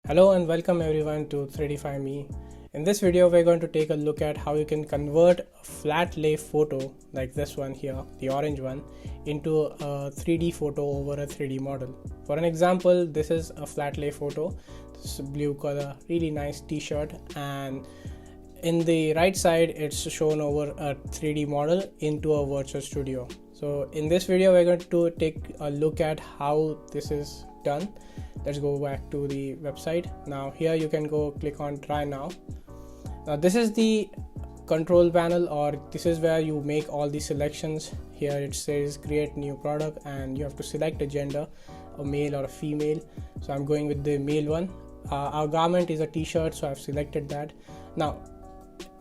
Hello and welcome everyone to 3D5Me. In this video we're going to take a look at how you can convert a flat lay photo like this one here, the orange one, into a 3D photo over a 3D model. For an example, this is a flat lay photo. This is a blue color, really nice t-shirt, and in the right side it's shown over a 3D model into a virtual studio. So in this video we're going to take a look at how this is done. Let's go back to the website. Now here you can go click on try now. Now this is the control panel, or this is where you make all the selections. Here it says create new product and you have to select a gender, a male or a female. So I'm going with the male one. Our garment is a t-shirt, so I've selected that. Now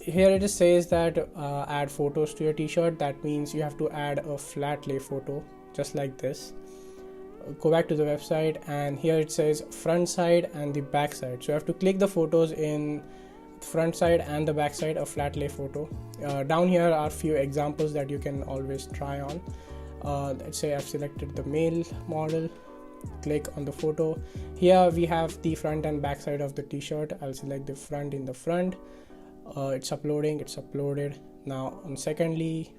here it says that add photos to your t-shirt. That means you have to add a flat lay photo just like this. Go back to the website and here it says front side and the back side, so you have to click the photos in front side and the back side, a flat lay photo. Down here are few examples that you can always try on. Let's say I've selected the male model, click on the photo. Here we have the front and back side of the t-shirt. I'll select the front in the front. It's uploading, it's uploaded. Now on secondly,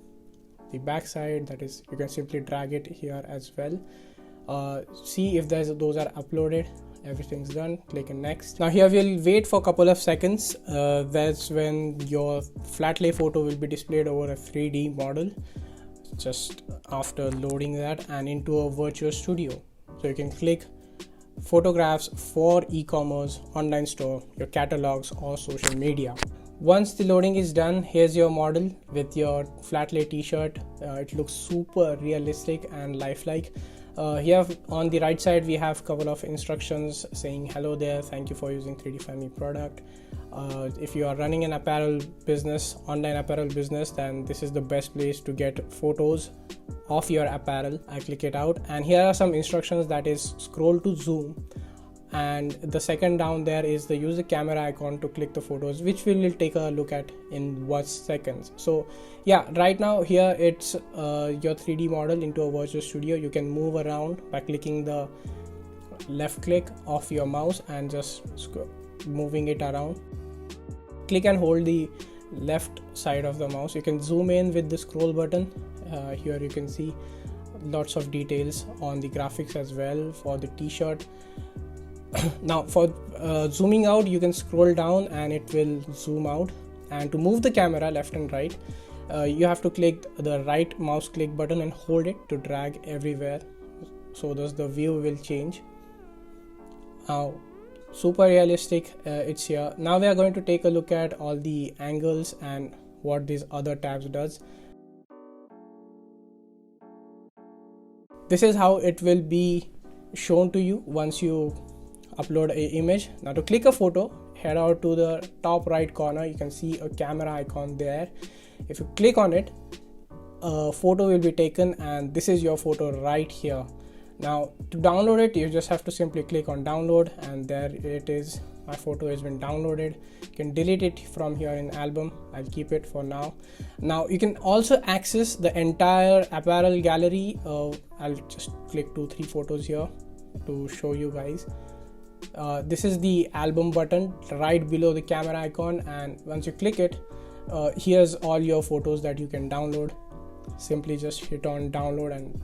the back side, that is, you can simply drag it here as well. See if those are uploaded. Everything's done. Click on next. Now here we'll wait for a couple of seconds. That's when your flat lay photo will be displayed over a 3D model just after loading that and into a virtual studio. So you can click photographs for e-commerce, online store, your catalogs or social media. Once the loading is done, here's your model with your flat lay t-shirt. It looks super realistic and lifelike. Here on the right side we have a couple of instructions saying hello there, thank you for using 3D5Me product. If you are running an apparel business, online apparel business, then this is the best place to get photos of your apparel. I click it out and here are some instructions, that is scroll to zoom, and the second down there is the use the camera icon to click the photos, which we will take a look at in 1 second. So yeah, right now here it's your 3D model into a virtual studio. You can move around by clicking the left click of your mouse and just moving it around. Click and hold the left side of the mouse. You can zoom in with the scroll button. Here you can see lots of details on the graphics as well for the t-shirt. Now for zooming out, you can scroll down and it will zoom out, and to move the camera left and right, you have to click the right mouse click button and hold it to drag everywhere, so thus the view will change. Now super realistic, it's here. Now we are going to take a look at all the angles and what these other tabs does. This is how it will be shown to you once you upload a image. Now to click a photo, head out to the top right corner. You can see a camera icon there. If you click on it, a photo will be taken and this is your photo right here. Now to download it, you just have to simply click on download and there it is. My photo has been downloaded. You can delete it from here in album. I'll keep it for now. Now you can also access the entire apparel gallery. I'll just click 2-3 photos here to show you guys. This is the album button right below the camera icon, and once you click it, here's all your photos that you can download. Simply just hit on download and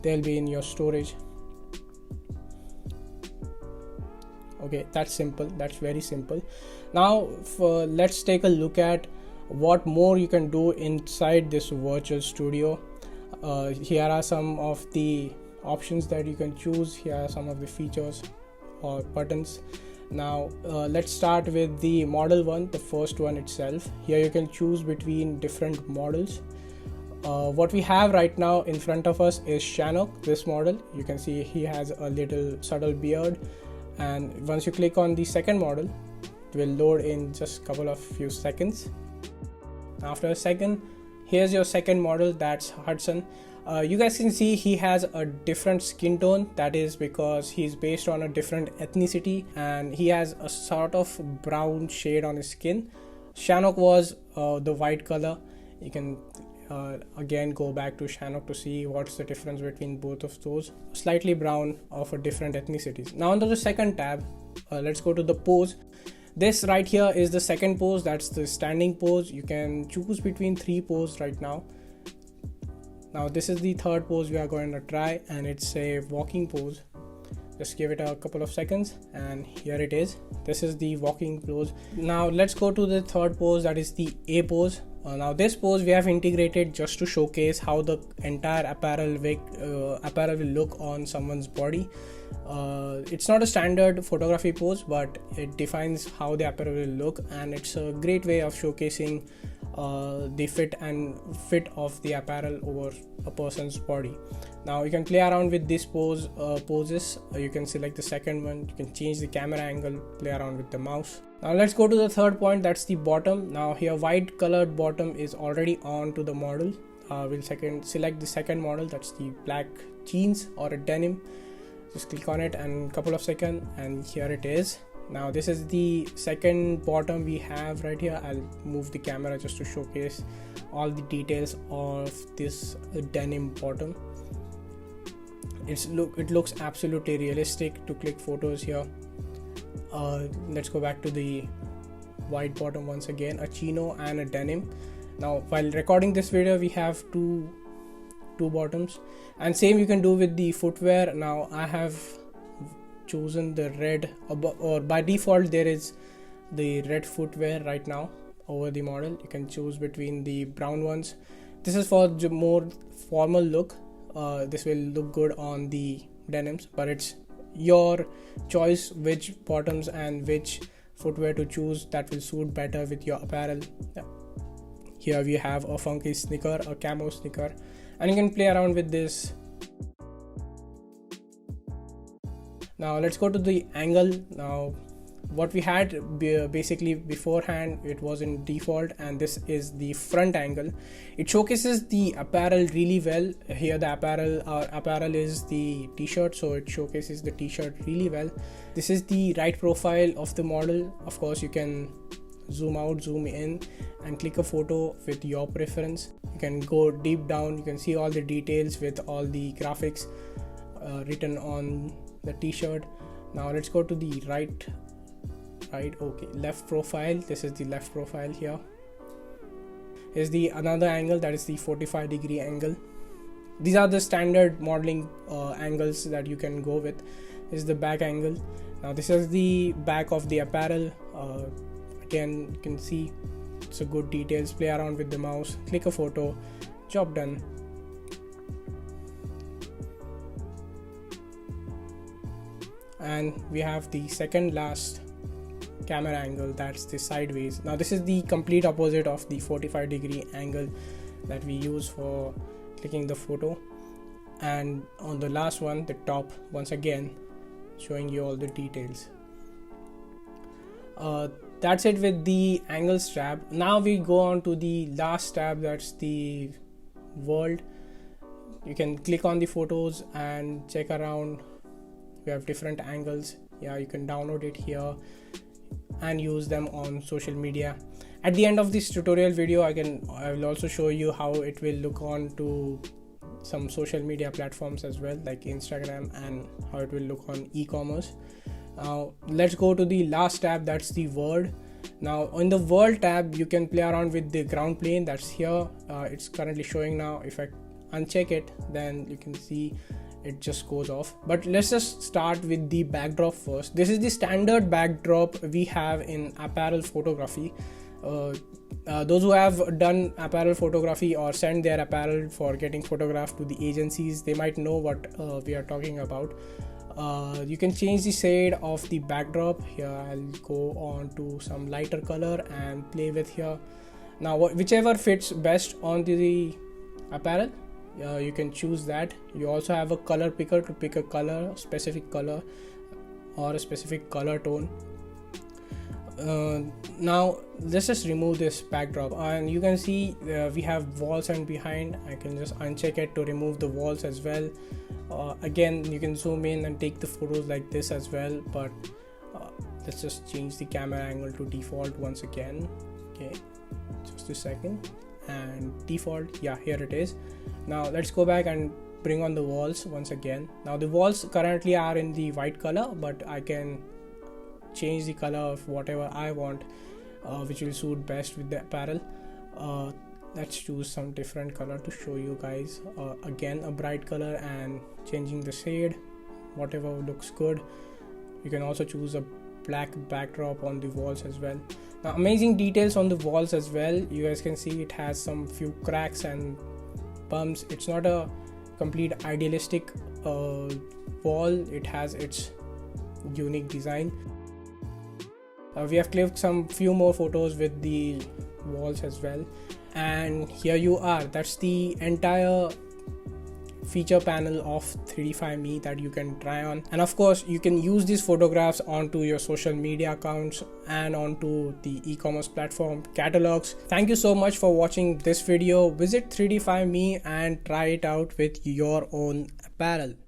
they'll be in your storage. Okay, that's simple. That's very simple. Now let's take a look at what more you can do inside this virtual studio. Here are some of the options that you can choose. Here are some of the features or buttons. Now let's start with the model one, the first one itself. Here you can choose between different models. What we have right now in front of us is Shanok, this model. You can see he has a little subtle beard, and once you click on the second model, it will load in just a few seconds. After a second, here's your second model, that's Hudson. You guys can see he has a different skin tone. That is because he's based on a different ethnicity and he has a sort of brown shade on his skin. Shanok was the white color. You can again go back to Shannock to see what's the difference between both of those. Slightly brown of a different ethnicities. Now onto the second tab, let's go to the pose. This right here is the second pose, that's the standing pose. You can choose between 3 poses right now. Now this is the third pose we are going to try, and it's a walking pose. Just give it a couple of seconds, and here it is. This is the walking pose. Now let's go to the third pose, that is the A pose. Now this pose we have integrated just to showcase how the entire apparel will look on someone's body. It's not a standard photography pose, but it defines how the apparel will look, and it's a great way of showcasing the fit of the apparel over a person's body. Now you can play around with these poses. You can select the second one, you can change the camera angle, play around with the mouse. Now let's go to the third point, that's the bottom. Now here white colored bottom is already on to the model. We'll select the second model, that's the black jeans or a denim. Just click on it and couple of seconds, and here it is. Now this is the second bottom we have right here. I'll move the camera just to showcase all the details of this denim bottom. It looks absolutely realistic to click photos here. Let's go back to the white bottom once again, a chino and a denim. Now while recording this video we have two bottoms, and same you can do with the footwear. Now I have chosen the red, or by default there is the red footwear right now over the model. You can choose between the brown ones. This is for the more formal look. This will look good on the denims, but it's your choice which bottoms and which footwear to choose that will suit better with your apparel. Here we have a funky sneaker, a camo sneaker, and you can play around with this. Now let's go to the angle. Now what we had basically beforehand, it was in default, and this is the front angle. It showcases the apparel really well. Here the apparel is the t-shirt, so it showcases the t-shirt really well. This is the right profile of the model. Of course you can zoom out, zoom in, and click a photo with your preference. You can go deep down, you can see all the details with all the graphics written on the t-shirt. Now let's go to the left profile. This is the left profile. Here is the another angle, that is the 45-degree angle. These are the standard modeling angles that you can go with. This is the back angle. Now this is the back of the apparel. Again you can see it's a good details. Play around with the mouse, click a photo, job done. And we have the second last camera angle, that's the sideways. Now this is the complete opposite of the 45-degree angle that we use for clicking the photo. And on the last one, the top, once again showing you all the details. That's it with the angles tab. Now we go on to the last tab, that's the world. You can click on the photos and check around. We have different angles. Yeah, you can download it here and use them on social media. At the end of this tutorial video, I will also show you how it will look on to some social media platforms as well, like Instagram, and how it will look on e-commerce. Now let's go to the last tab, that's the world. Now on the world tab you can play around with the ground plane, that's here. It's currently showing now. If I uncheck it, then you can see it just goes off. But let's just start with the backdrop first. This is the standard backdrop we have in apparel photography. Those who have done apparel photography or sent their apparel for getting photographed to the agencies, they might know what we are talking about. You can change the shade of the backdrop. Here I'll go on to some lighter color and play with here. Now whichever fits best onto the apparel, you can choose that. You also have a color picker to pick a color, specific color or a specific color tone. Now let's just remove this backdrop, and you can see we have walls and behind. I can just uncheck it to remove the walls as well. Again, you can zoom in and take the photos like this as well, but let's just change the camera angle to default once again. Okay, just a second. and default. Yeah, here it is. Now let's go back and bring on the walls once again. Now the walls currently are in the white color, but I can change the color of whatever I want, which will suit best with the apparel. Let's choose some different color to show you guys. Again, a bright color, and changing the shade, whatever looks good. You can also choose a black backdrop on the walls as well. Now amazing details on the walls as well. You guys can see it has some few cracks and bumps. It's not a complete idealistic wall. It has its unique design. We have clicked some few more photos with the walls as well, and here you are. That's the entire feature panel of 3D5Me that you can try on. And of course, you can use these photographs onto your social media accounts and onto the e-commerce platform catalogs. Thank you so much for watching this video. Visit 3D5Me and try it out with your own apparel.